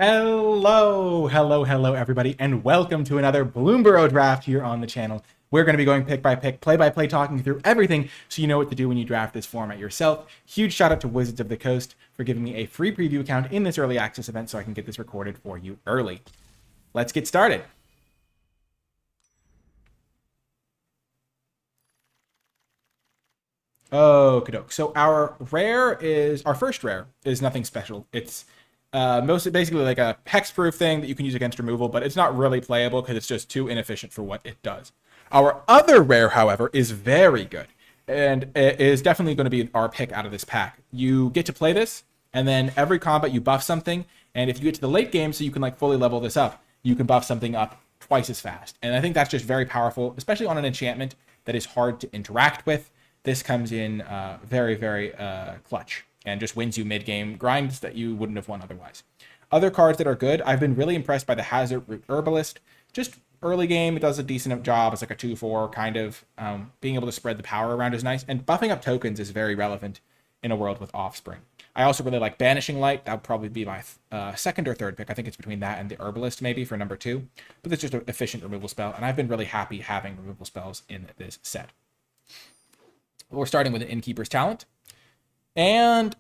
Hello, everybody, and welcome to another Bloomburrow Draft here on the channel. We're going to be going pick by pick, play by play, talking through everything so you know what to do when you draft this format yourself. Huge shout out to Wizards of the Coast for giving me a free preview account in this early access event so I can get this recorded for you early. Let's get started. Okey-doke. So our first rare is nothing special. It's mostly basically like a hexproof thing that you can use against removal, but it's not really playable because it's just too inefficient for what it does. Our other rare, however, is very good, and it is definitely going to be our pick out of this pack. You get to play this, and then every combat you buff something, and if you get to the late game so you can like fully level this up, you can buff something up twice as fast. And I think that's just very powerful, especially on an enchantment that is hard to interact with. This comes in very clutch and just wins you mid-game grinds that you wouldn't have won otherwise. Other cards that are good, I've been really impressed by the Hazard Root Herbalist. Just early game, it does a decent job. It's like a 2-4 kind of. Being able to spread the power around is nice. And buffing up tokens is very relevant in a world with Offspring. I also really like Banishing Light. That would probably be my second or third pick. I think it's between that and the Herbalist maybe for number 2. But it's just an efficient removal spell. And I've been really happy having removal spells in this set. We're starting with an Innkeeper's Talent. And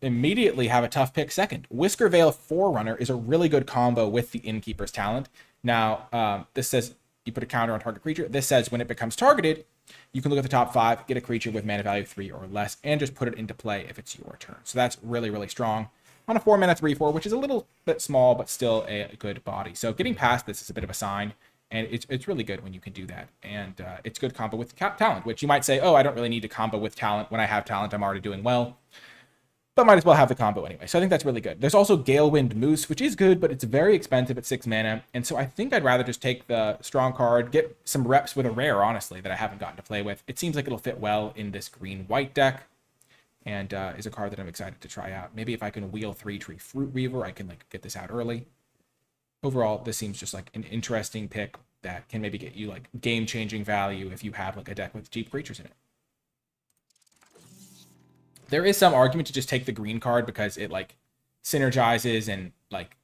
immediately have a tough pick second. Whisker Veil Forerunner is a really good combo with the Innkeeper's Talent. Now, this says you put a counter on target creature. This says when it becomes targeted, you can look at the top 5, get a creature with mana value 3 or less, and just put it into play if it's your turn. So that's really strong. On a 4-mana 3/4, which is a little bit small, but still a good body. So getting past this is a bit of a sign. And it's really good when you can do that. And it's good combo with talent, which you might say, oh, I don't really need to combo with talent. When I have talent, I'm already doing well. But might as well have the combo anyway. So I think that's really good. There's also Galewind Moose, which is good, but it's very expensive at 6 mana. And so I think I'd rather just take the strong card, get some reps with a rare, honestly, that I haven't gotten to play with. It seems like it'll fit well in this green-white deck. And is a card that I'm excited to try out. Maybe if I can wheel 3-tree Fruit Weaver, I can like get this out early. Overall, this seems just like an interesting pick that can maybe get you like game-changing value if you have like a deck with cheap creatures in it. There is some argument to just take the green card because it like synergizes and like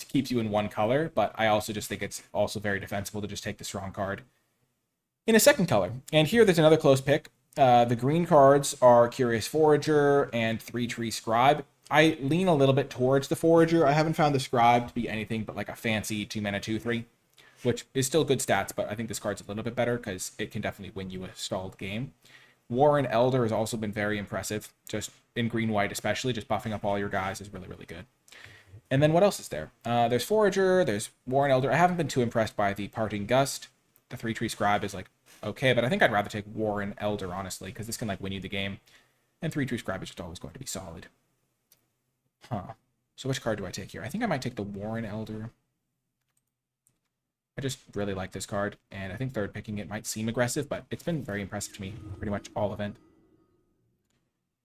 keeps you in one color, but I also just think it's also very defensible to just take the strong card in a second color. And here there's another close pick. The green cards are Curious Forager and 3-tree Scribe. I lean a little bit towards the Forager. I haven't found the Scribe to be anything but like a fancy 2-mana 2/3, which is still good stats, but I think this card's a little bit better because it can definitely win you a stalled game. Warren Elder has also been very impressive, just in green-white especially. Just buffing up all your guys is really good. And then what else is there? There's Forager, there's Warren Elder. I haven't been too impressed by the Parting Gust. The 3-tree Scribe is like okay, but I think I'd rather take Warren Elder, honestly, because this can like win you the game. And 3-tree Scribe is just always going to be solid. So which card do I take here? I think I might take the Warren Elder. I just really like this card, and I think third picking it might seem aggressive, but it's been very impressive to me pretty much all event.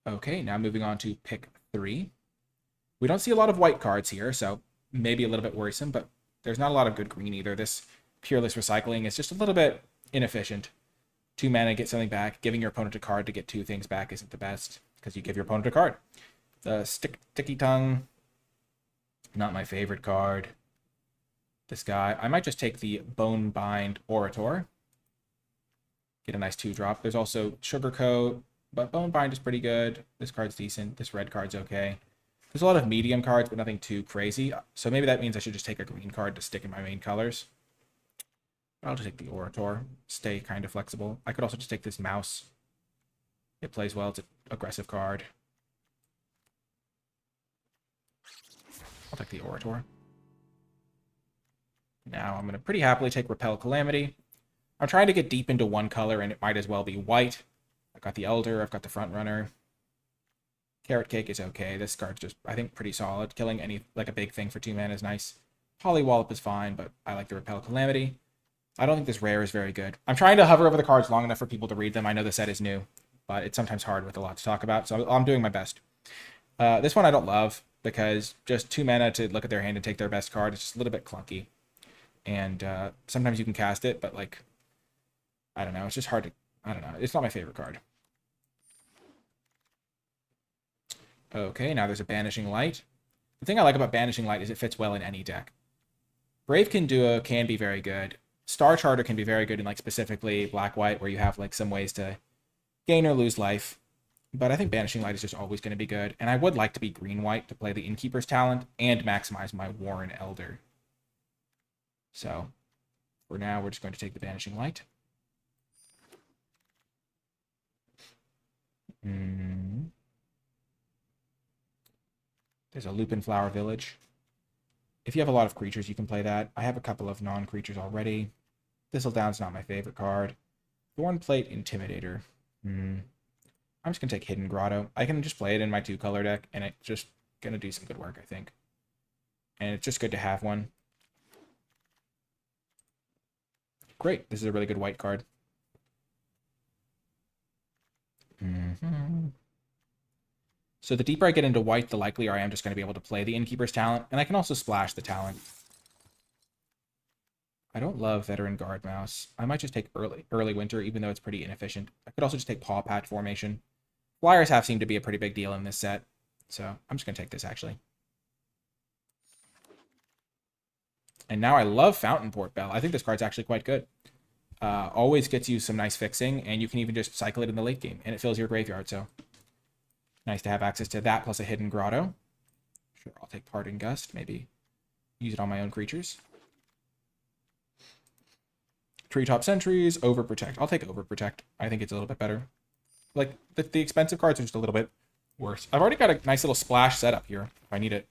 Okay, now moving on to pick 3. We don't see a lot of white cards here, so maybe a little bit worrisome, but there's not a lot of good green either. This Peerless Recycling is just a little bit inefficient. 2 mana, get something back. Giving your opponent a card to get 2 things back isn't the best, because you give your opponent a card. The Sticky Tongue, not my favorite card. This guy, I might just take the Bonebind Orator. Get a nice 2-drop. There's also Sugarcoat, but Bonebind is pretty good. This card's decent. This red card's okay. There's a lot of medium cards, but nothing too crazy. So maybe that means I should just take a green card to stick in my main colors. I'll just take the Orator. Stay kind of flexible. I could also just take this Mouse. It plays well. It's an aggressive card. I'll take the Orator. Now I'm going to pretty happily take Repel Calamity. I'm trying to get deep into one color, and it might as well be white. I've got the Elder. I've got the Front Runner. Carrot Cake is okay. This card's just, I think, pretty solid. Killing any, like a big thing for 2 mana is nice. Hollywallop is fine, but I like the Repel Calamity. I don't think this rare is very good. I'm trying to hover over the cards long enough for people to read them. I know the set is new, but it's sometimes hard with a lot to talk about, so I'm doing my best. This one I don't love, because just 2 mana to look at their hand and take their best card is just a little bit clunky. And sometimes you can cast it, but like, I don't know. It's just hard to, I don't know. It's not my favorite card. Okay, now there's a Banishing Light. The thing I like about Banishing Light is it fits well in any deck. Brave can be very good. Star Charter can be very good in like specifically black-white, where you have like some ways to gain or lose life. But I think Banishing Light is just always going to be good. And I would like to be green-white to play the Innkeeper's Talent and maximize my Warren Elder. So for now, we're just going to take the Banishing Light. There's a Lupin Flower Village. If you have a lot of creatures, you can play that. I have a couple of non-creatures already. Thistledown's not my favorite card. Thornplate Intimidator. I'm just going to take Hidden Grotto. I can just play it in my 2-color deck, and it's just going to do some good work, I think. And it's just good to have one. Great. This is a really good white card. So the deeper I get into white, the likelier I am just going to be able to play the Innkeeper's Talent, and I can also splash the talent. I don't love Veteran Guard Mouse. I might just take early Winter, even though it's pretty inefficient. I could also just take Paw Patch Formation. Flyers have seemed to be a pretty big deal in this set, so I'm just going to take this, actually. And now I love Fountain Port Bell. I think this card's actually quite good. Always gets you some nice fixing, and you can even just cycle it in the late game, and it fills your graveyard, so nice to have access to that plus a Hidden Grotto. Sure, I'll take Parting Gust, maybe use it on my own creatures. Treetop Sentries, Overprotect. I'll take Overprotect. I think it's a little bit better. Like, the expensive cards are just a little bit worse. I've already got a nice little splash setup here, if I need it.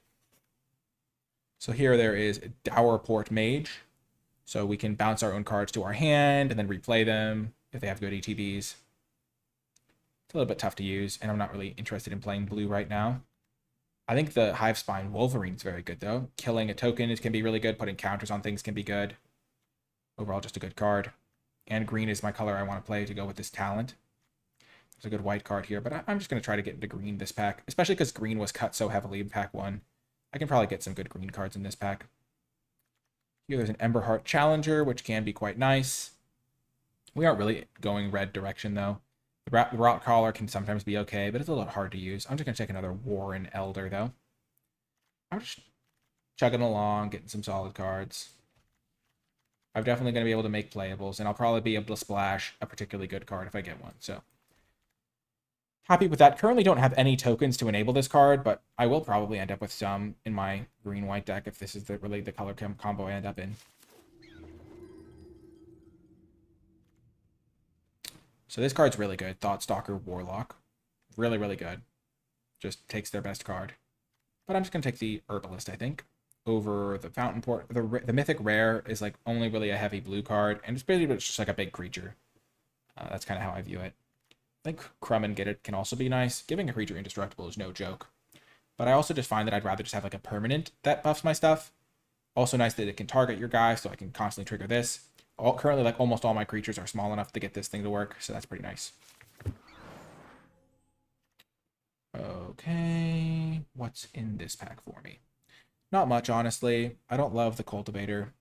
So here there is Dowerport Mage. So we can bounce our own cards to our hand and then replay them if they have good ETBs. It's a little bit tough to use, and I'm not really interested in playing blue right now. I think the Hivespine Wolverine is very good, though. Killing a token can be really good. Putting counters on things can be good. Overall, just a good card. And green is my color I want to play to go with this talent. There's a good white card here, but I'm just going to try to get into green this pack, especially because green was cut so heavily in pack 1. I can probably get some good green cards in this pack. Here there's an Emberheart Challenger, which can be quite nice. We aren't really going red direction, though. The Rot Collar can sometimes be okay, but it's a little hard to use. I'm just going to take another Warren Elder, though. I'm just chugging along, getting some solid cards. I'm definitely going to be able to make playables, and I'll probably be able to splash a particularly good card if I get one, so happy with that. Currently don't have any tokens to enable this card, but I will probably end up with some in my green-white deck if this is really the color combo I end up in. So this card's really good. Thoughtstalker Warlock. Really, really good. Just takes their best card. But I'm just going to take the Herbalist, I think, over the Fountain Port. The Mythic Rare is like only really a heavy blue card, and it's basically just like a big creature. That's kind of how I view it. I think Crumb and Get It can also be nice. Giving a creature indestructible is no joke. But I also just find that I'd rather just have like a permanent that buffs my stuff. Also nice that it can target your guy, so I can constantly trigger this. Currently, like almost all my creatures are small enough to get this thing to work, so that's pretty nice. Okay, what's in this pack for me? Not much, honestly. I don't love the Cultivator.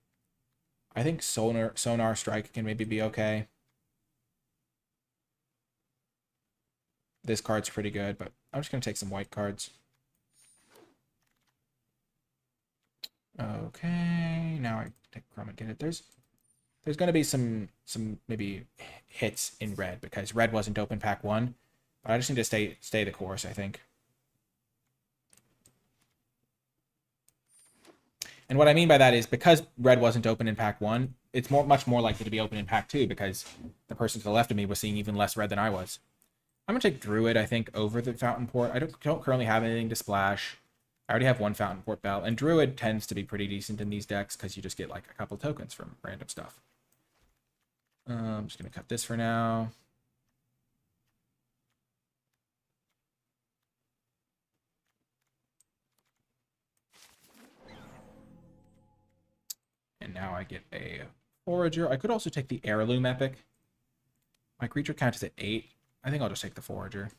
I think Sonar Strike can maybe be okay. This card's pretty good, but I'm just going to take some white cards. Okay, now I take Crumb and Get It. There's going to be some maybe hits in red, because red wasn't open pack 1. But I just need to stay the course, I think. And what I mean by that is because red wasn't open in pack 1, it's much more likely to be open in pack 2, because the person to the left of me was seeing even less red than I was. I'm going to take Druid, I think, over the Fountain Port. I don't currently have anything to splash. I already have one Fountain Port Bell, and Druid tends to be pretty decent in these decks because you just get like a couple tokens from random stuff. I'm just going to cut this for now. And now I get a Forager. I could also take the Heirloom Epic. My creature count is at 8. I think I'll just take the Forager.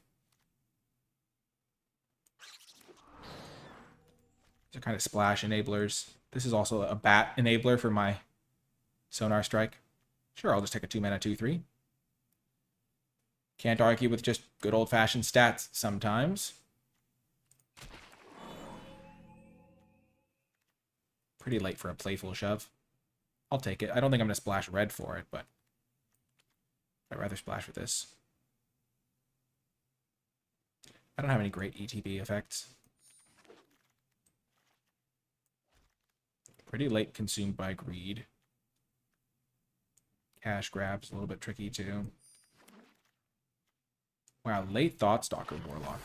These are kind of splash enablers. This is also a bat enabler for my Sonar Strike. Sure, I'll just take a 2-mana 2/3. Can't argue with just good old-fashioned stats sometimes. Pretty late for a playful shove. I'll take it. I don't think I'm going to splash red for it, but I'd rather splash with this. I don't have any great ETB effects. Pretty late consumed by greed. Cash grab's a little bit tricky too. Wow, late Thoughtstalker Warlock.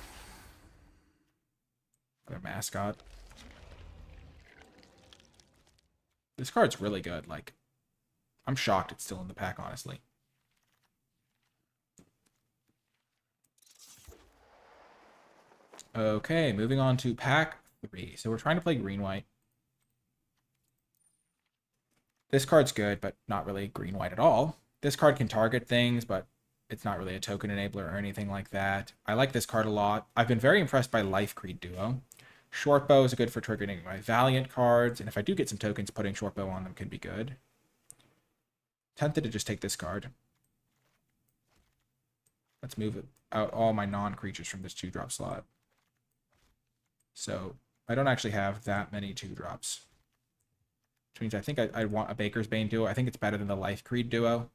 Another mascot. This card's really good. Like, I'm shocked it's still in the pack, honestly. Okay, moving on to pack 3. So we're trying to play green-white. This card's good, but not really green-white at all. This card can target things, but it's not really a token enabler or anything like that. I like this card a lot. I've been very impressed by Life Creed Duo. Shortbow is good for triggering my Valiant cards, and if I do get some tokens, putting Shortbow on them can be good. Tempted to just take this card. Let's move out all my non-creatures from this 2-drop slot. So I don't actually have that many 2-drops. Which means I think I want a Baker's Bane duo. I think it's better than the Life Creed duo,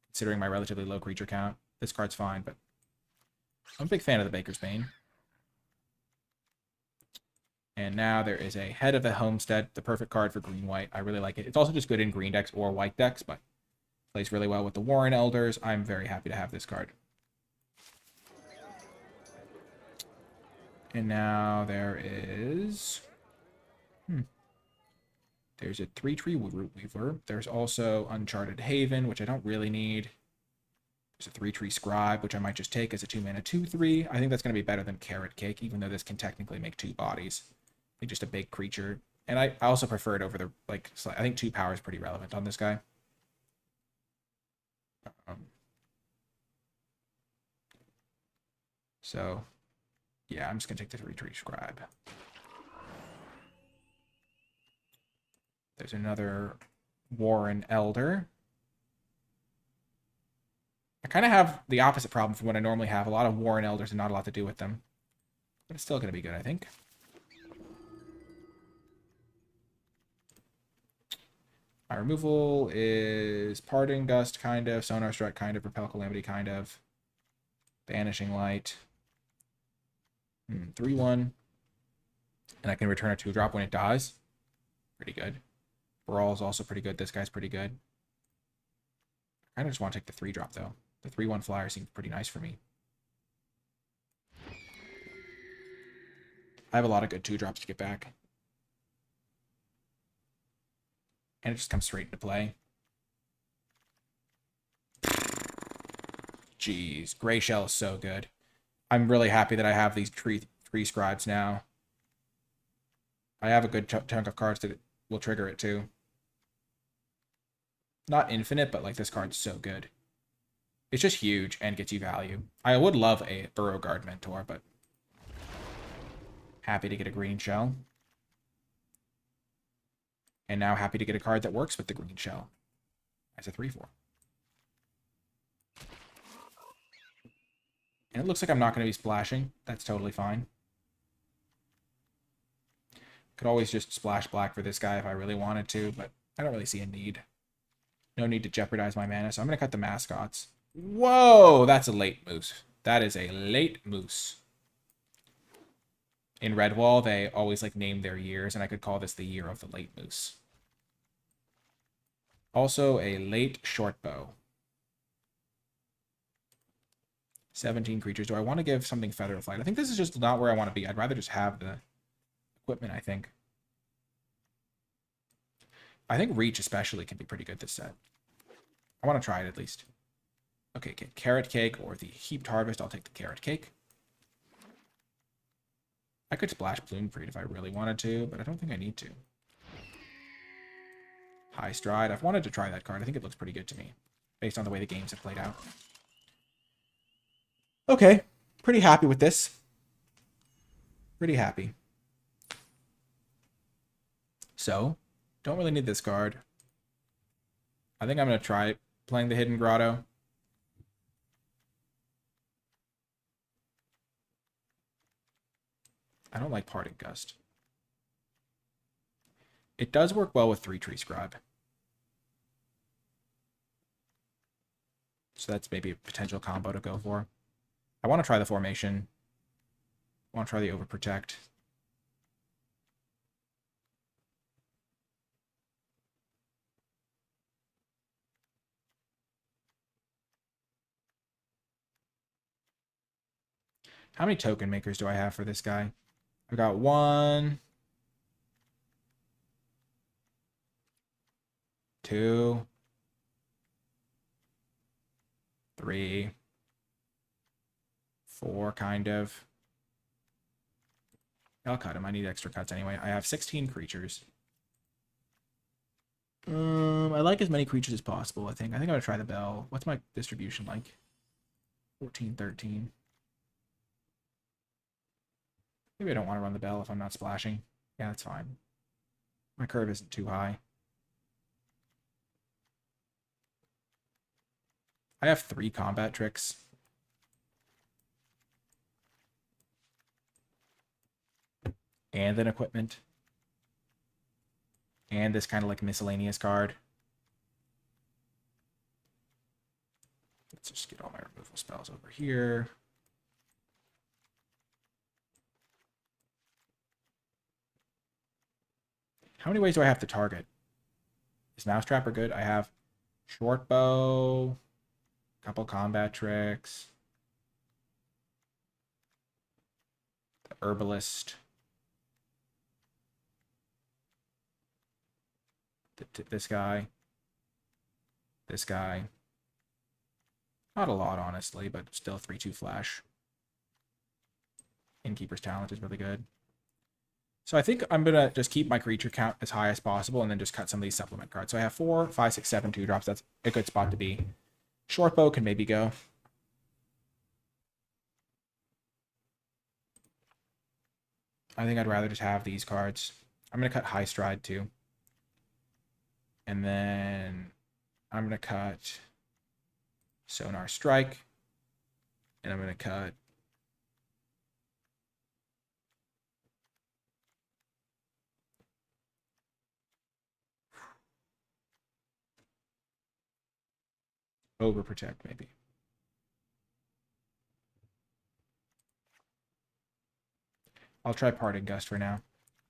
considering my relatively low creature count. This card's fine, but I'm a big fan of the Baker's Bane. And now there is a Head of the Homestead, the perfect card for green-white. I really like it. It's also just good in green decks or white decks, but plays really well with the Warren Elders. I'm very happy to have this card. And now there is... There's a 3-tree Root Weaver. There's also Uncharted Haven, which I don't really need. There's a 3-tree Scribe, which I might just take as a 2-mana 2/3. I think that's going to be better than Carrot Cake, even though this can technically make 2 bodies. I think just a big creature. And I also prefer it over the, like, I think 2 power is pretty relevant on this guy. So, yeah, I'm just going to take the 3-tree Scribe. There's another Warren Elder. I kind of have the opposite problem from what I normally have. A lot of Warren Elders and not a lot to do with them. But it's still going to be good, I think. My removal is Parting Gust, kind of. Sonar Strike, kind of. Repel Calamity, kind of. Banishing Light. 3-1. And I can return a 2-drop when it dies. Pretty good. Brawl is also pretty good. This guy's pretty good. I kind of just want to take the 3-drop, though. The 3-1 flyer seems pretty nice for me. I have a lot of good 2-drops to get back. And it just comes straight into play. Jeez, Gray Shell is so good. I'm really happy that I have these tree Scribes now. I have a good chunk of cards that will trigger it too. Not infinite, but like this card's so good. It's just huge and gets you value. I would love a Burrow Guard Mentor, but happy to get a green shell. And now happy to get a card that works with the green shell as a 3/4. And it looks like I'm not going to be splashing. That's totally fine. Could always just splash black for this guy if I really wanted to, but I don't really see a need. No need to jeopardize my mana, so I'm going to cut the mascots. Whoa, that's a late moose. That is a late moose. In Redwall, they always like name their years, and I could call this the year of the late moose. Also a late short bow. 17 creatures. Do I want to give something Feather of Flight? I think this is just not where I want to be. I'd rather just have the equipment, I think. I think Reach especially can be pretty good this set. I want to try it at least. Okay, get Carrot Cake or the Heaped Harvest. I'll take the Carrot Cake. I could splash Bloomburrow if I really wanted to, but I don't think I need to. High Stride. I've wanted to try that card. I think it looks pretty good to me, based on the way the games have played out. Okay, pretty happy with this. Pretty happy. So, don't really need this card. I think I'm going to try playing the Hidden Grotto. I don't like Parting Gust. It does work well with 3-Tree Scribe. So that's maybe a potential combo to go for. I want to try the Formation. I want to try the Overprotect. How many token makers do I have for this guy? I've got 1, 2, 3, 4, kind of. I'll cut him. I need extra cuts anyway. I have 16 creatures. I like as many creatures as possible, I think. I'm going to try the Bell. What's my distribution like? 14, 13. Maybe I don't want to run the Bell if I'm not splashing. Yeah, that's fine. My curve isn't too high. I have 3 combat tricks. And an equipment. And this kind of like miscellaneous card. Let's just get all my removal spells over here. How many ways do I have to target? Is Mousetrapper good? I have short bow, couple combat tricks, the herbalist, this guy, this guy. Not a lot, honestly, but still 3/2 flash. Innkeeper's Talent is really good. So I think I'm going to just keep my creature count as high as possible and then just cut some of these supplement cards. So I have 4, 5, 6, 7 2-drops. That's a good spot to be. Short bow can maybe go. I think I'd rather just have these cards. I'm going to cut High Stride too. And then I'm going to cut Sonar Strike. And I'm going to cut Overprotect, maybe. I'll try Parting Gust for now.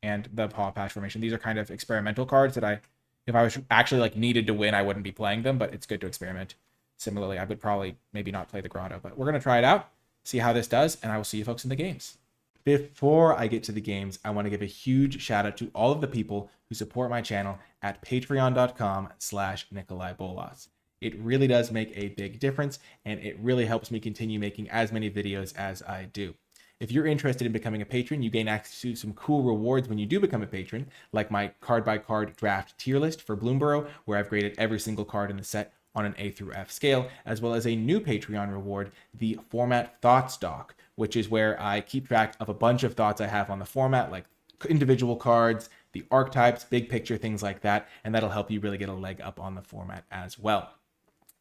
And the Paw Patch Formation. These are kind of experimental cards that if I was actually like needed to win, I wouldn't be playing them, but it's good to experiment. Similarly, I would probably maybe not play the Grotto, but we're going to try it out, see how this does, and I will see you folks in the games. Before I get to the games, I want to give a huge shout out to all of the people who support my channel at patreon.com/NicolaiBolas. It really does make a big difference, and it really helps me continue making as many videos as I do. If you're interested in becoming a patron, you gain access to some cool rewards when you do become a patron, like my card-by-card draft tier list for Bloomburrow, where I've graded every single card in the set on an A through F scale, as well as a new Patreon reward, the Format Thoughts Doc, which is where I keep track of a bunch of thoughts I have on the format, like individual cards, the archetypes, big picture, things like that, and that'll help you really get a leg up on the format as well.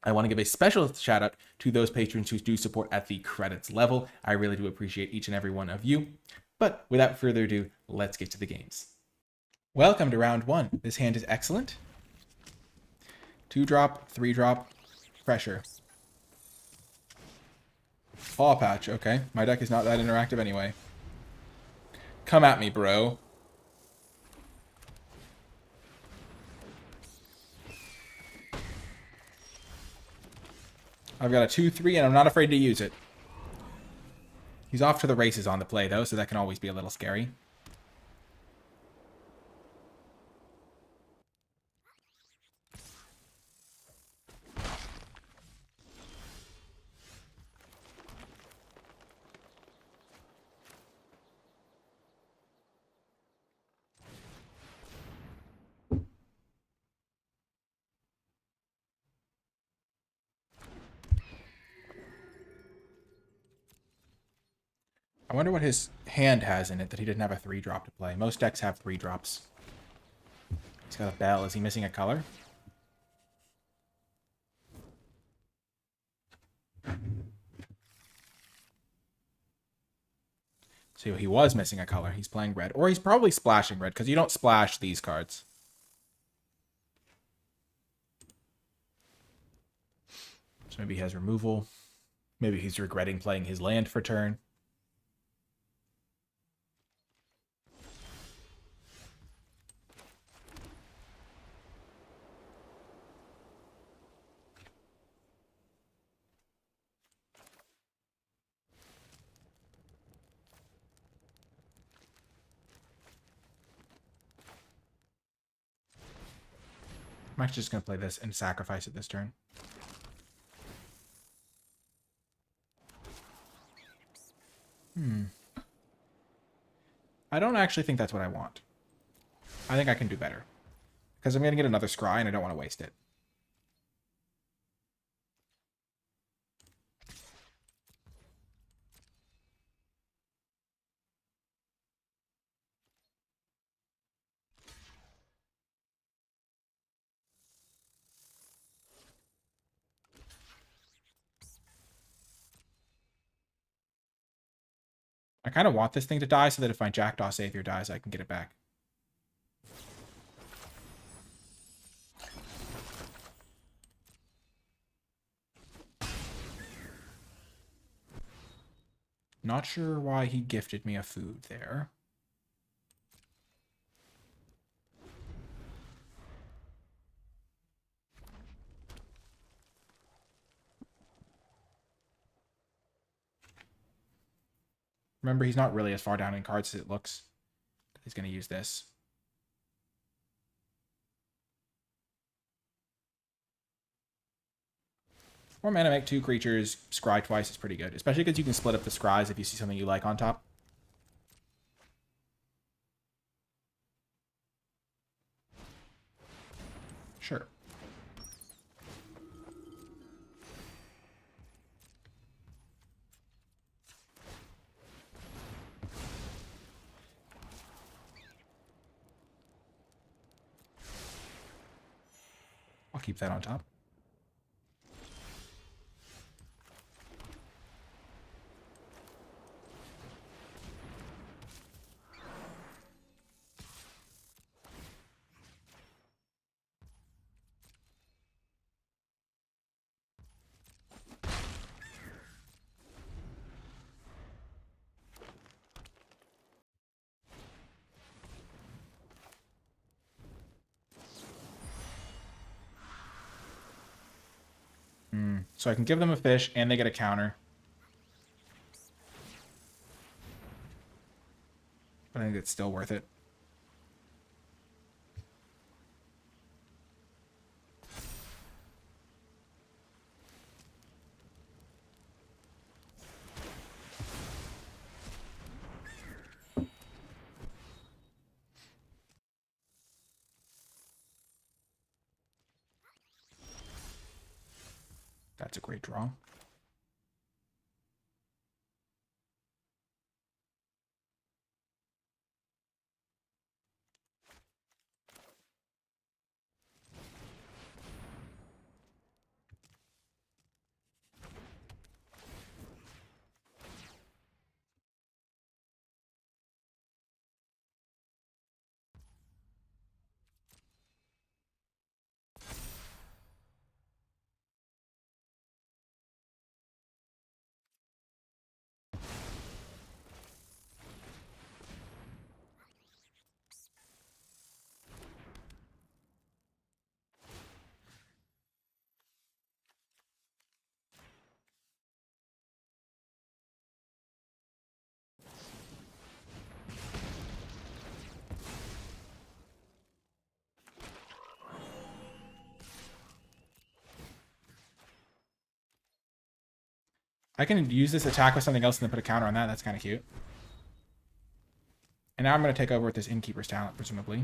I want to give a special shout out to those patrons who do support at the credits level. I really do appreciate each and every one of you. But without further ado, let's get to the games. Welcome to round 1. This hand is excellent. 2-drop, 3-drop, pressure. Paw Patch, okay. My deck is not that interactive anyway. Come at me, bro. I've got a 2/3, and I'm not afraid to use it. He's off to the races on the play, though, so that can always be a little scary. I wonder what his hand has in it that he didn't have a 3-drop to play. Most decks have 3-drops. He's got a Bell. Is he missing a color? So he was missing a color. He's playing red. Or he's probably splashing red, because you don't splash these cards. So maybe he has removal. Maybe he's regretting playing his land for turn. I'm actually just going to play this and sacrifice it this turn. I don't actually think that's what I want. I think I can do better. Because I'm going to get another scry and I don't want to waste it. I kind of want this thing to die so that if my Jackdaw Savior dies, I can get it back. Not sure why he gifted me a food there. Remember, he's not really as far down in cards as it looks. He's going to use this. 4 mana, make 2 creatures, scry twice is pretty good. Especially because you can split up the scries if you see something you like on top. Sure. I'll keep that on top. So I can give them a fish and they get a counter. But I think it's still worth it. That's a great draw. I can use this attack with something else and then put a counter on that. That's kind of cute. And now I'm going to take over with this Innkeeper's Talent, presumably.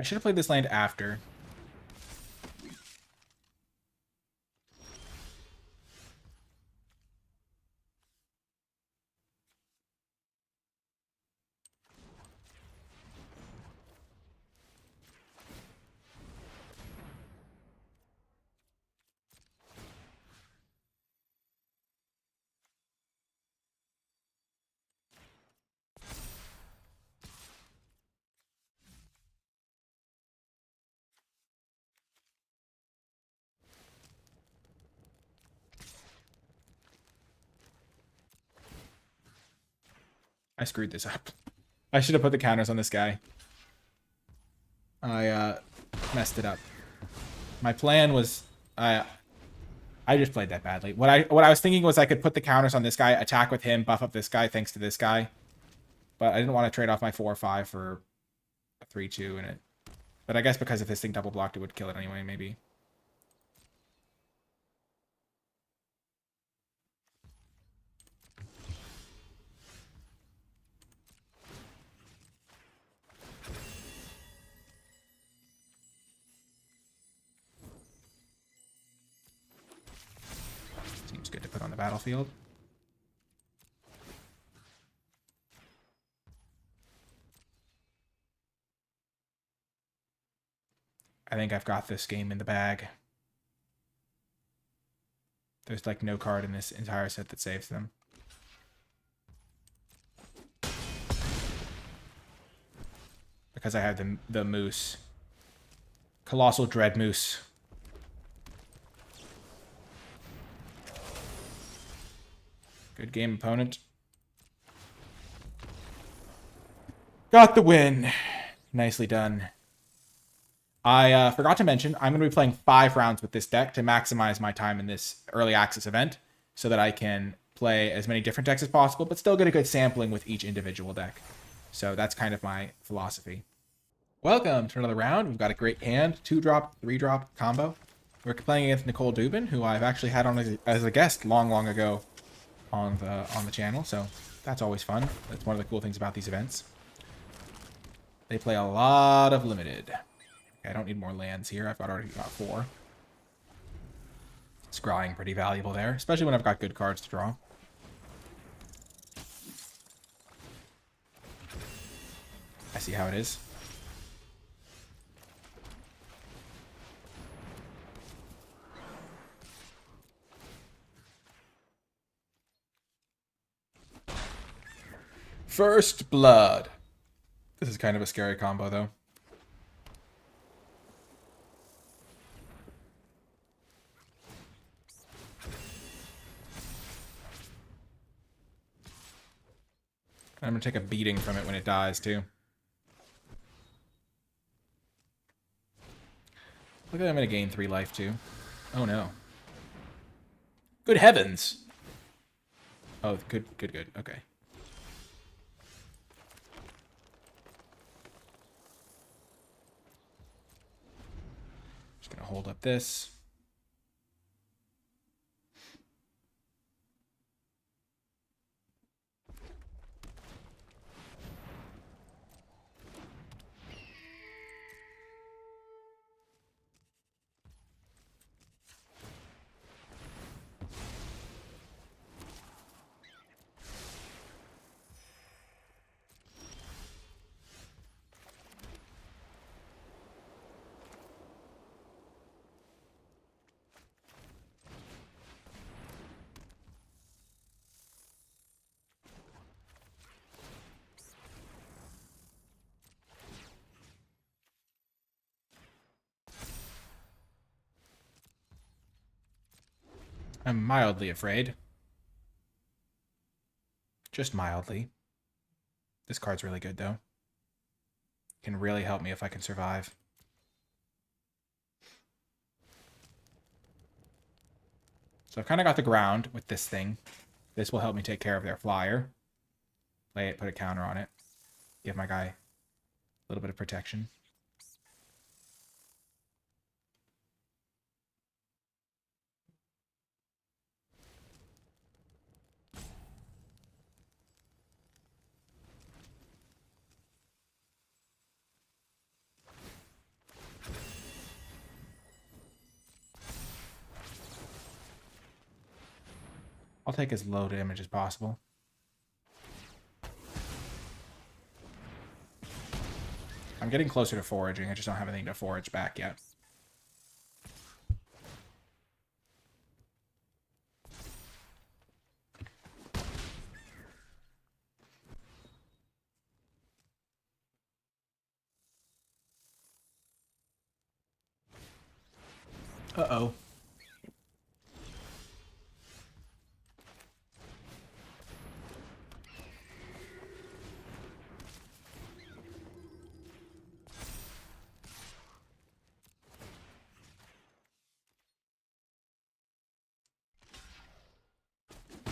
I should have played this land after. I screwed this up. I should have put the counters on this guy. I messed it up. My plan was I just played that badly. What I was thinking was I could put the counters on this guy, attack with him, buff up this guy thanks to this guy. But I didn't want to trade off my 4/5 for a 3/2 in it. But I guess because if this thing double blocked, it would kill it anyway, maybe. Seems good to put on the battlefield. I think I've got this game in the bag. There's like no card in this entire set that saves them. Because I have the moose. Colossal Dread Moose. Good game, opponent. Got the win. Nicely done. I forgot to mention, I'm going to be playing 5 rounds with this deck to maximize my time in this early access event so that I can play as many different decks as possible, but still get a good sampling with each individual deck. So that's kind of my philosophy. Welcome to another round. We've got a great hand, 2-drop, 3-drop combo. We're playing against Nicole Dubin, who I've actually had on as a guest long ago on the channel, so that's always fun. That's one of the cool things about these events. They play a lot of limited. I don't need more lands here. I've already got 4. Scrying pretty valuable there, especially when I've got good cards to draw. I see how it is. First Blood. This is kind of a scary combo, though. I'm going to take a beating from it when it dies, too. Look at that, I'm going to gain 3 life, too. Oh, no. Good heavens! Oh, good. Okay. Just going to hold up this. I'm mildly afraid. Just mildly. This card's really good, though. Can really help me if I can survive. So I've kind of got the ground with this thing. This will help me take care of their flyer. Play it, put a counter on it. Give my guy a little bit of protection. I'll take as low damage as possible. I'm getting closer to foraging. I just don't have anything to forage back yet. Uh-oh.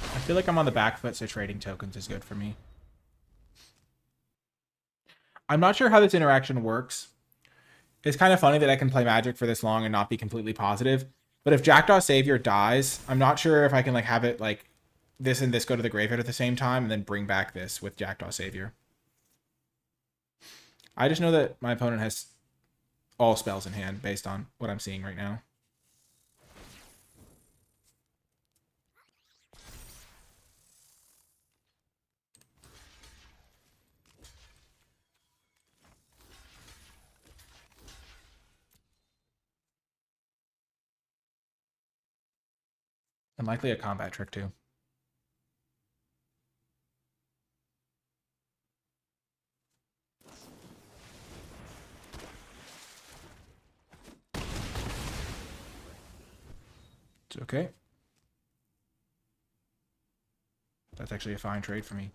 I feel like I'm on the back foot, so trading tokens is good for me. I'm not sure how this interaction works. It's kind of funny that I can play Magic for this long and not be completely positive. But if Jackdaw Savior dies, I'm not sure if I can like have it like this and this go to the graveyard at the same time and then bring back this with Jackdaw Savior. I just know that my opponent has all spells in hand based on what I'm seeing right now. And likely a combat trick too. It's okay. That's actually a fine trade for me.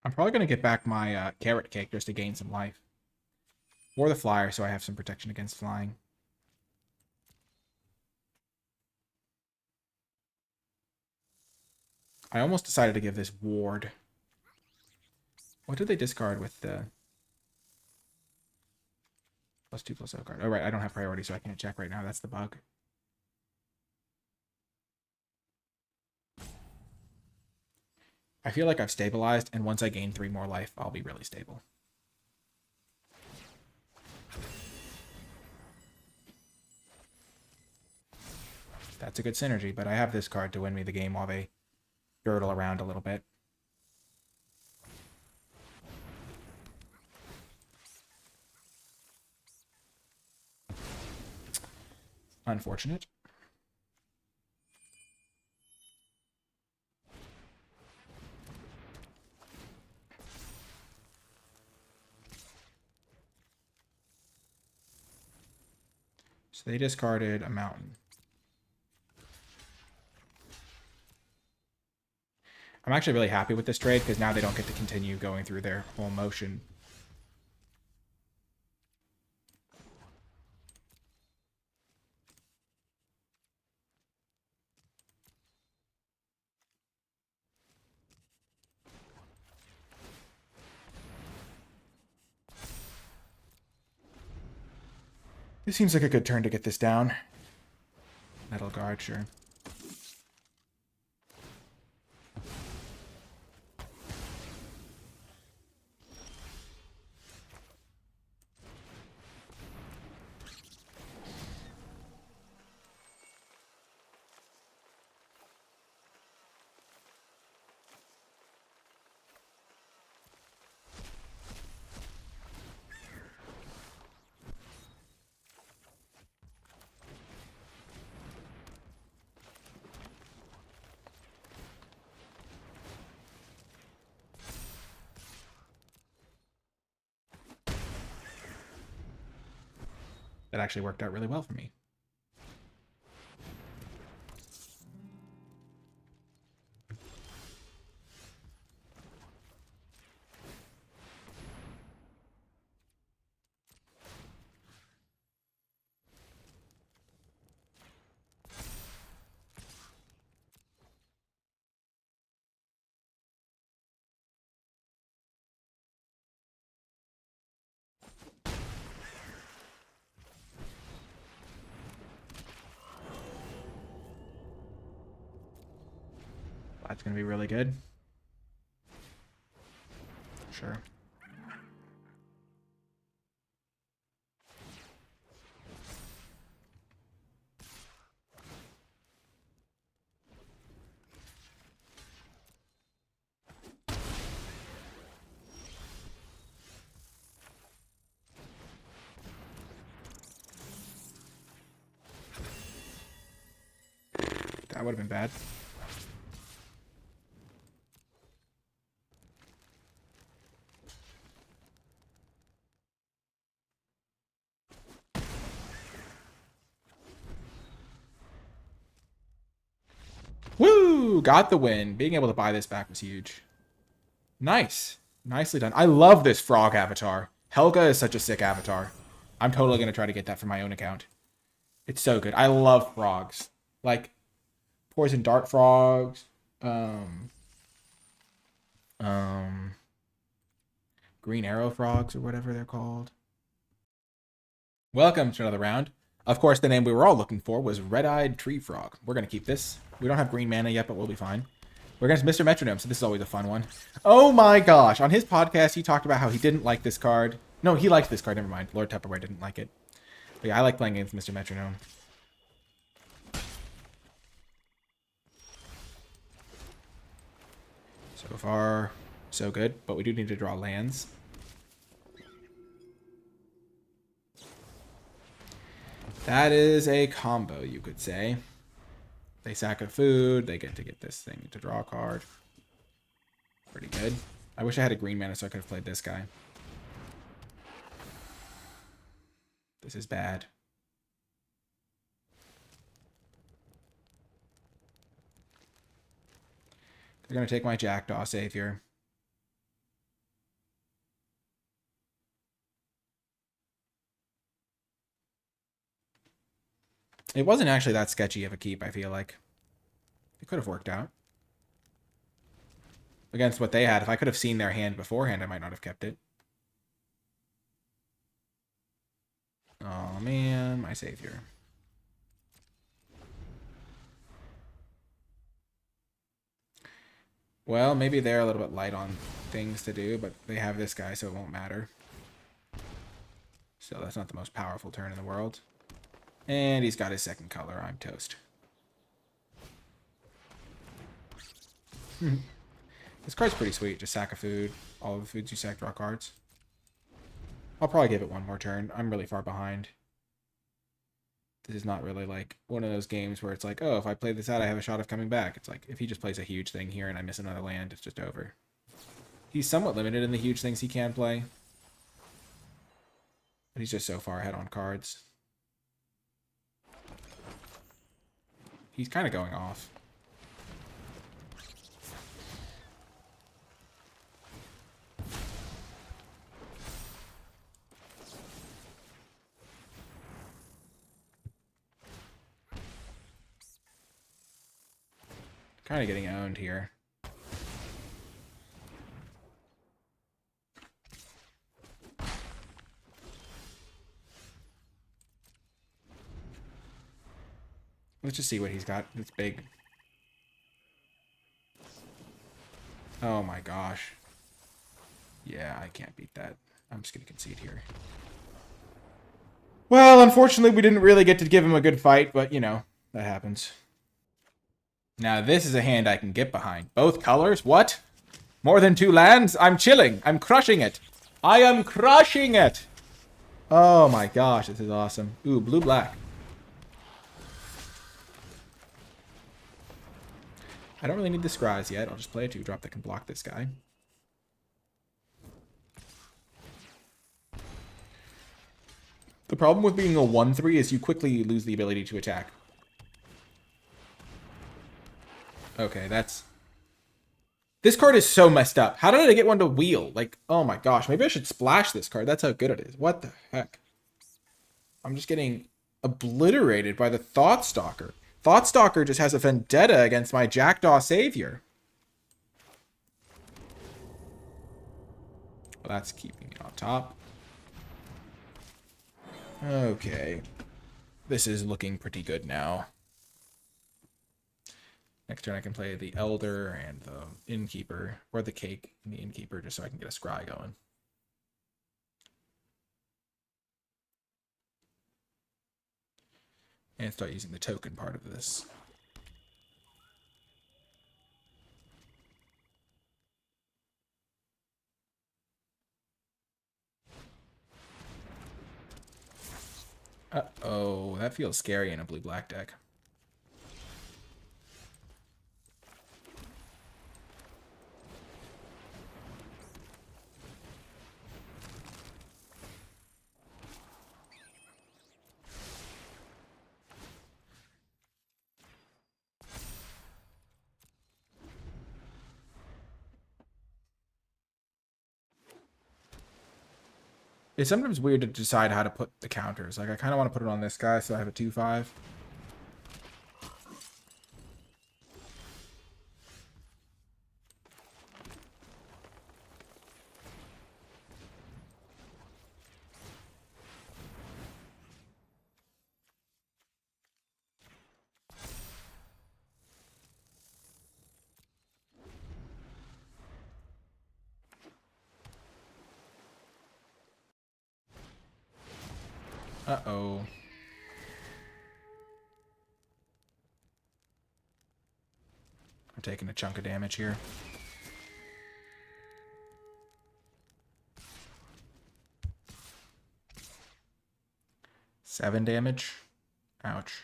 I'm probably going to get back my carrot cake just to gain some life. Or the flyer so I have some protection against flying. I almost decided to give this ward. What did they discard with the +2/+0 card? Oh, right, I don't have priority, so I can't check right now. That's the bug. I feel like I've stabilized, and once I gain 3 more life, I'll be really stable. That's a good synergy, but I have this card to win me the game while they girdle around a little bit. Unfortunate. So they discarded a mountain. I'm actually really happy with this trade because now they don't get to continue going through their whole motion. This seems like a good turn to get this down. Metal Guard, sure. That actually worked out really well for me. That's going to be really good. Sure. That would have been bad. Woo! Got the win. Being able to buy this back was huge. Nice. Nicely done. I love this frog avatar. Helga is such a sick avatar. I'm totally going to try to get that for my own account. It's so good. I love frogs. Like, poison dart frogs. Green arrow frogs or whatever they're called. Welcome to another round. Of course, the name we were all looking for was Red-Eyed Tree Frog. We're going to keep this. We don't have green mana yet, but we'll be fine. We're against Mr. Metronome, so this is always a fun one. Oh my gosh. On his podcast, he talked about how he didn't like this card. No, he liked this card. Never mind. Lord Tupperware didn't like it. But yeah, I like playing against Mr. Metronome. So far, so good. But we do need to draw lands. That is a combo, you could say. They sack a food. They get to get this thing to draw a card. Pretty good. I wish I had a green mana so I could have played this guy. This is bad. They're going to take my Jackdaw Savior. It wasn't actually that sketchy of a keep, I feel like. It could have worked out. Against what they had, if I could have seen their hand beforehand, I might not have kept it. Oh man, my Savior. Well, maybe they're a little bit light on things to do, but they have this guy, so it won't matter. So that's not the most powerful turn in the world. And he's got his second color. I'm toast. This card's pretty sweet. Just sack a food. All of the foods you sack, draw cards. I'll probably give it one more turn. I'm really far behind. This is not really like one of those games where it's like, oh, if I play this out, I have a shot of coming back. It's like, if he just plays a huge thing here and I miss another land, it's just over. He's somewhat limited in the huge things he can play. But he's just so far ahead on cards. He's kind of going off. Kind of getting owned here. Let's just see what he's got. It's big. Oh my gosh. Yeah, I can't beat that. I'm just going to concede here. Well, unfortunately, we didn't really get to give him a good fight, but, you know, that happens. Now, this is a hand I can get behind. Both colors? What? More than 2 lands? I'm chilling. I'm crushing it. I am crushing it. Oh my gosh, this is awesome. Ooh, blue-black. I don't really need the Scries yet. I'll just play a 2-drop that can block this guy. The problem with being a 1/3 is you quickly lose the ability to attack. Okay, that's... This card is so messed up. How did I get one to wheel? Like, oh my gosh. Maybe I should splash this card. That's how good it is. What the heck? I'm just getting obliterated by the Thoughtstalker. Thoughtstalker just has a vendetta against my Jackdaw Savior. Well, that's keeping it on top. Okay. This is looking pretty good now. Next turn I can play the Elder and the Innkeeper, or the Cake and the Innkeeper, just so I can get a Scry going. And start using the token part of this. Uh-oh, that feels scary in a blue-black deck. It's sometimes weird to decide how to put the counters. Like, I kind of want to put it on this guy, so I have a 2/5. Uh-oh. I'm taking a chunk of damage here. Seven damage. Ouch.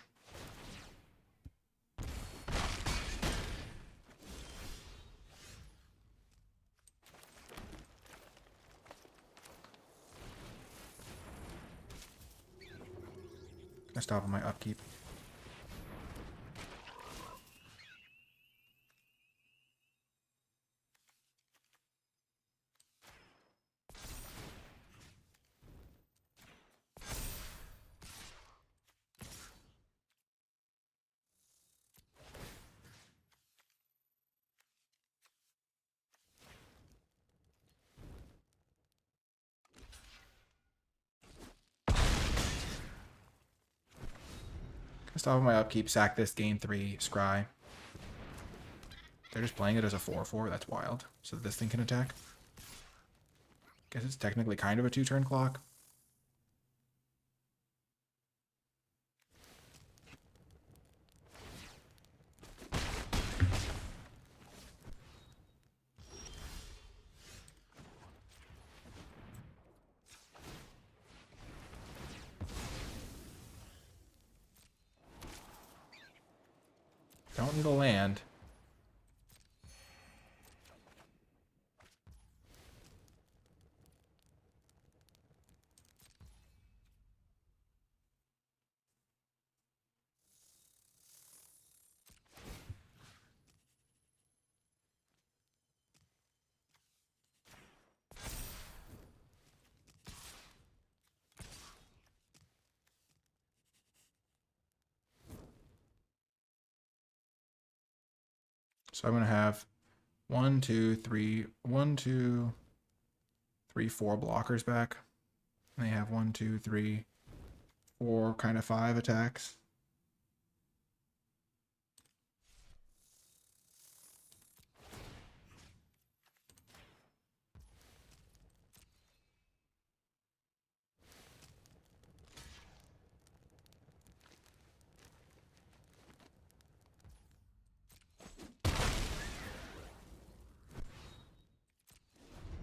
Gonna stop on my upkeep. Stop on my upkeep, sack this, gain 3, scry. They're just playing it as a 4/4. That's wild. So this thing can attack. Guess it's technically kind of a 2-turn clock. Don't need a land. So I'm going to have 1, 2, 3, 1, 2, 3, 4 blockers back. And they have 1, 2, 3, 4, kind of 5 attacks.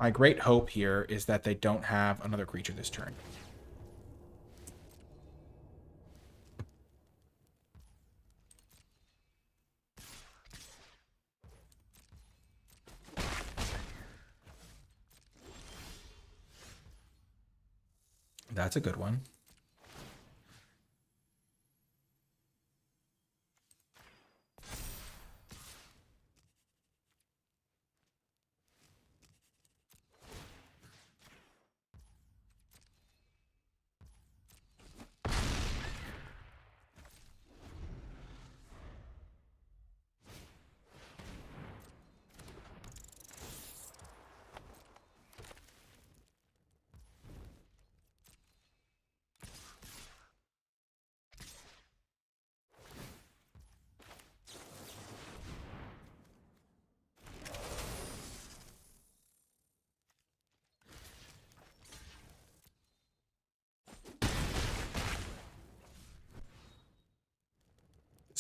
My great hope here is that they don't have another creature this turn. That's a good one.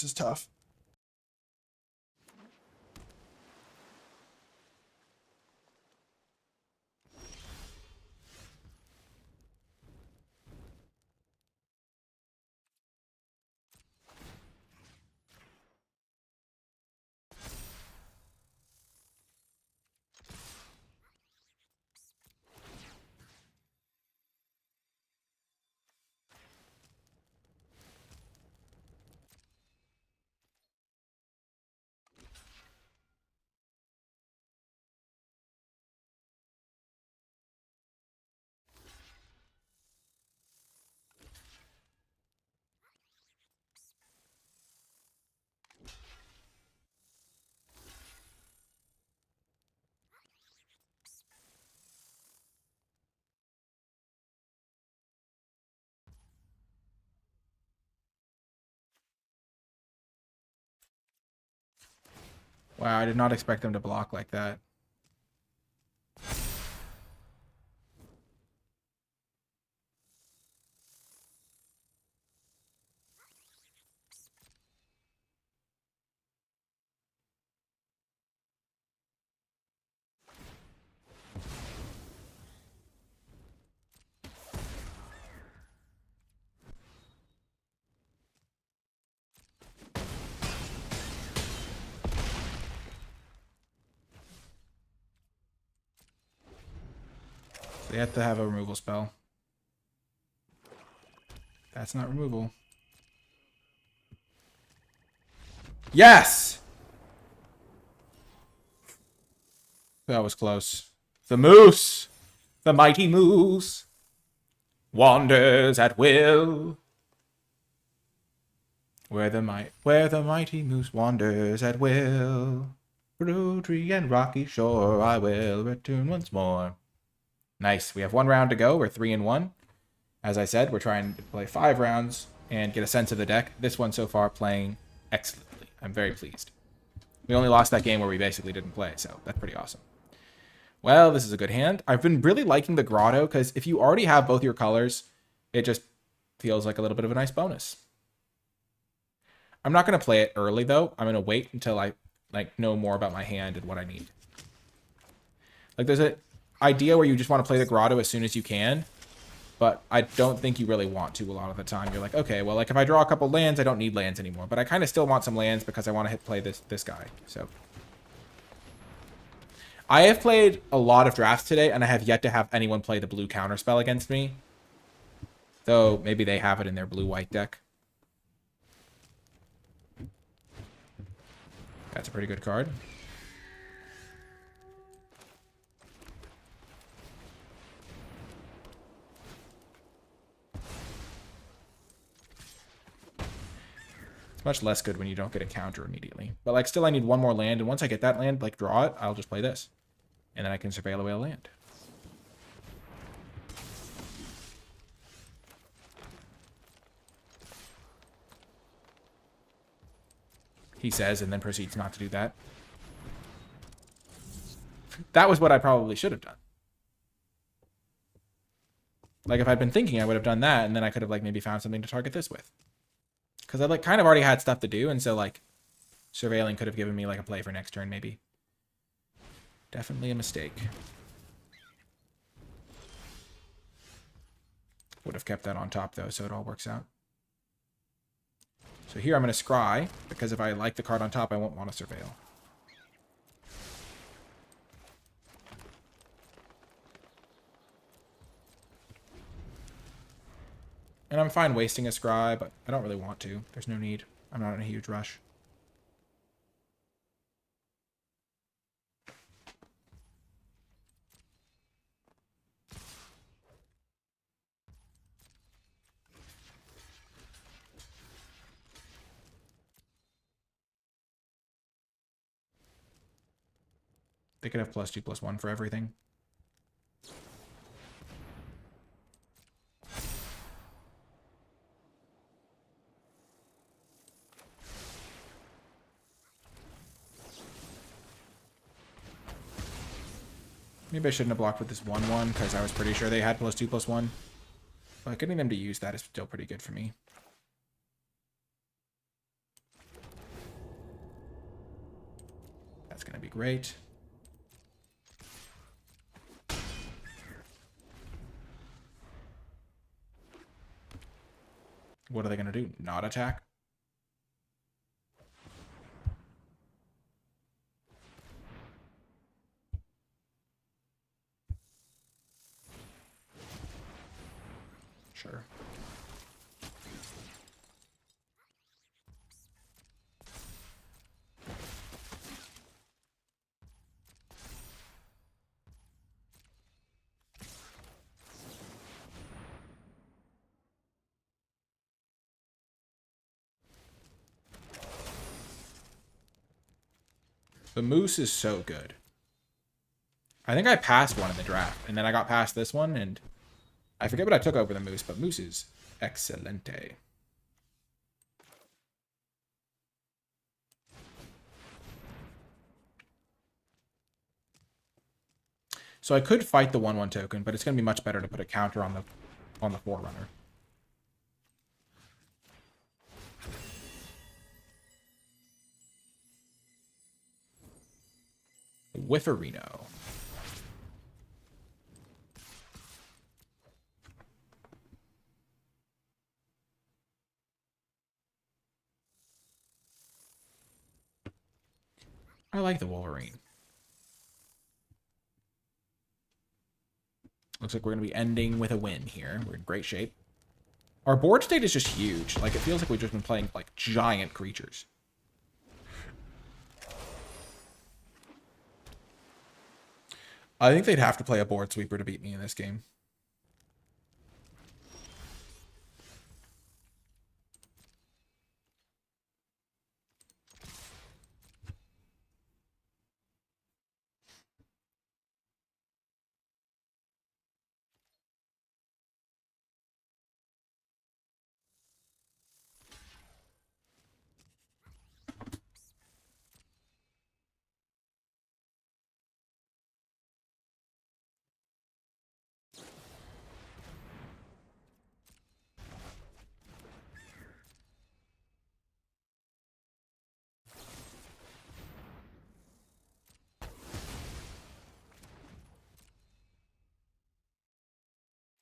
This is tough. Wow, I did not expect them to block like that. They have to have a removal spell. That's not removal. Yes! That was close. The moose! The mighty moose! Wanders at will. Where the mighty moose wanders at will. Through tree and rocky shore I will return once more. Nice. We have 1 round to go. We're 3-1. As I said, we're trying to play 5 rounds and get a sense of the deck. This one so far playing excellently. I'm very pleased. We only lost that game where we basically didn't play, so that's pretty awesome. Well, this is a good hand. I've been really liking the Grotto because if you already have both your colors, it just feels like a little bit of a nice bonus. I'm not going to play it early, though. I'm going to wait until I know more about my hand and what I need. Like, there's an idea where you just want to play the Grotto as soon as you can, but I don't think you really want to a lot of the time. You're like, okay, well, like if I draw a couple lands, I don't need lands anymore, but I kind of still want some lands because I want to play this guy. So I have played a lot of drafts today, and I have yet to have anyone play the blue counterspell against me. Though maybe they have it in their blue-white deck. That's a pretty good card. It's much less good when you don't get a counter immediately. But like still I need 1 more land, and once I get that land, like draw it, I'll just play this. And then I can surveil away a land. He says, and then proceeds not to do that. That was what I probably should have done. Like, if I'd been thinking, I would have done that, and then I could have, like, maybe found something to target this with. Because I, like, kind of already had stuff to do, and so, like, surveilling could have given me, like, a play for next turn, maybe. Definitely a mistake. Would have kept that on top, though, so it all works out. So here I'm going to scry, because if I like the card on top, I won't want to surveil. And I'm fine wasting a scry, but I don't really want to. There's no need. I'm not in a huge rush. They could have +2/+1 for everything. Maybe I shouldn't have blocked with this 1/1 because I was pretty sure they had +2/+1. But getting them to use that is still pretty good for me. That's going to be great. What are they going to do? Not attack? Sure. The moose is so good. I think I passed one in the draft, and then I got past this one, and I forget what I took over the moose, but moose is excelente. So I could fight the 1/1 token, but it's going to be much better to put a counter on the Forerunner. Whifferino. I like the Wolverine. Looks like we're going to be ending with a win here. We're in great shape. Our board state is just huge. Like, it feels like we've just been playing, like, giant creatures. I think they'd have to play a board sweeper to beat me in this game.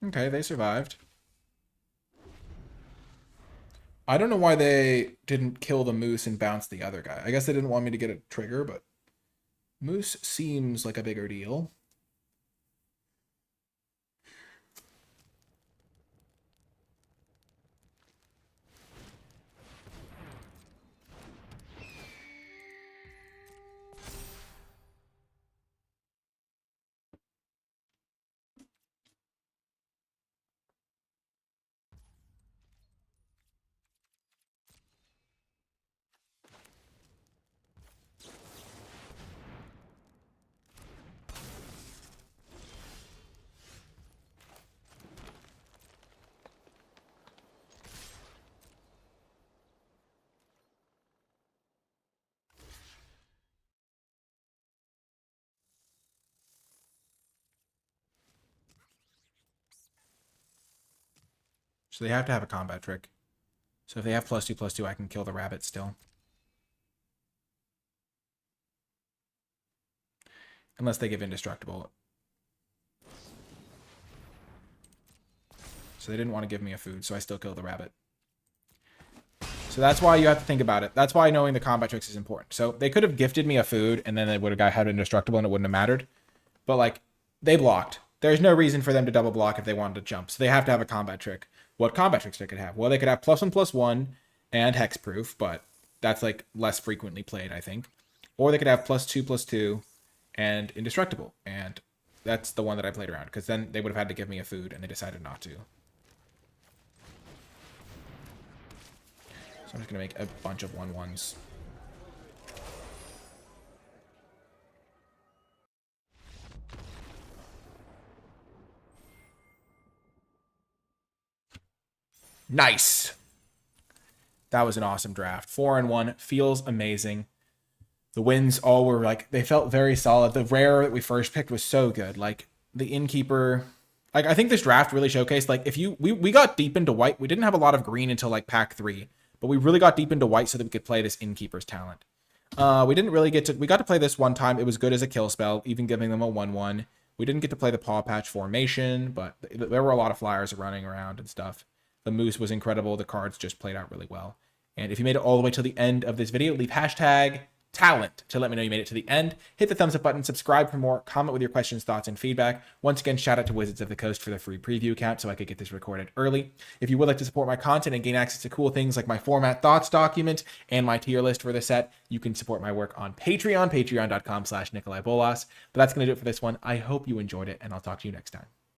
Okay, they survived. I don't know why they didn't kill the moose and bounce the other guy. I guess they didn't want me to get a trigger, but moose seems like a bigger deal. So they have to have a combat trick. So if they have +2/+2, I can kill the rabbit still. Unless they give indestructible. So they didn't want to give me a food, so I still killed the rabbit. So that's why you have to think about it. That's why knowing the combat tricks is important. So they could have gifted me a food, and then they would have had indestructible, and it wouldn't have mattered. But, like, they blocked. There's no reason for them to double block if they wanted to jump. So they have to have a combat trick. What combat tricks they could have? Well, they could have +1/+1 and hexproof, but that's, like, less frequently played, I think. Or they could have +2/+2 and indestructible, and that's the one that I played around, because then they would have had to give me a food, and they decided not to. So I'm just going to make a bunch of 1/1s. Nice! That was an awesome draft. 4-1 feels amazing. The wins all were, like, they felt very solid. The rare that we first picked was so good. Like, the Innkeeper... Like, I think this draft really showcased, like, if you... We got deep into white. We didn't have a lot of green until, like, pack 3. But we really got deep into white so that we could play this Innkeeper's talent. We didn't really we got to play this one time. It was good as a kill spell, even giving them a 1/1. We didn't get to play the Paw Patch formation, but there were a lot of flyers running around and stuff. The Moose was incredible. The cards just played out really well. And if you made it all the way to the end of this video, leave hashtag talent to let me know you made it to the end. Hit the thumbs up button, subscribe for more, comment with your questions, thoughts, and feedback. Once again, shout out to Wizards of the Coast for the free preview account so I could get this recorded early. If you would like to support my content and gain access to cool things like my format thoughts document and my tier list for the set, you can support my work on Patreon, patreon.com/NicolaiBolas. But that's going to do it for this one. I hope you enjoyed it, and I'll talk to you next time.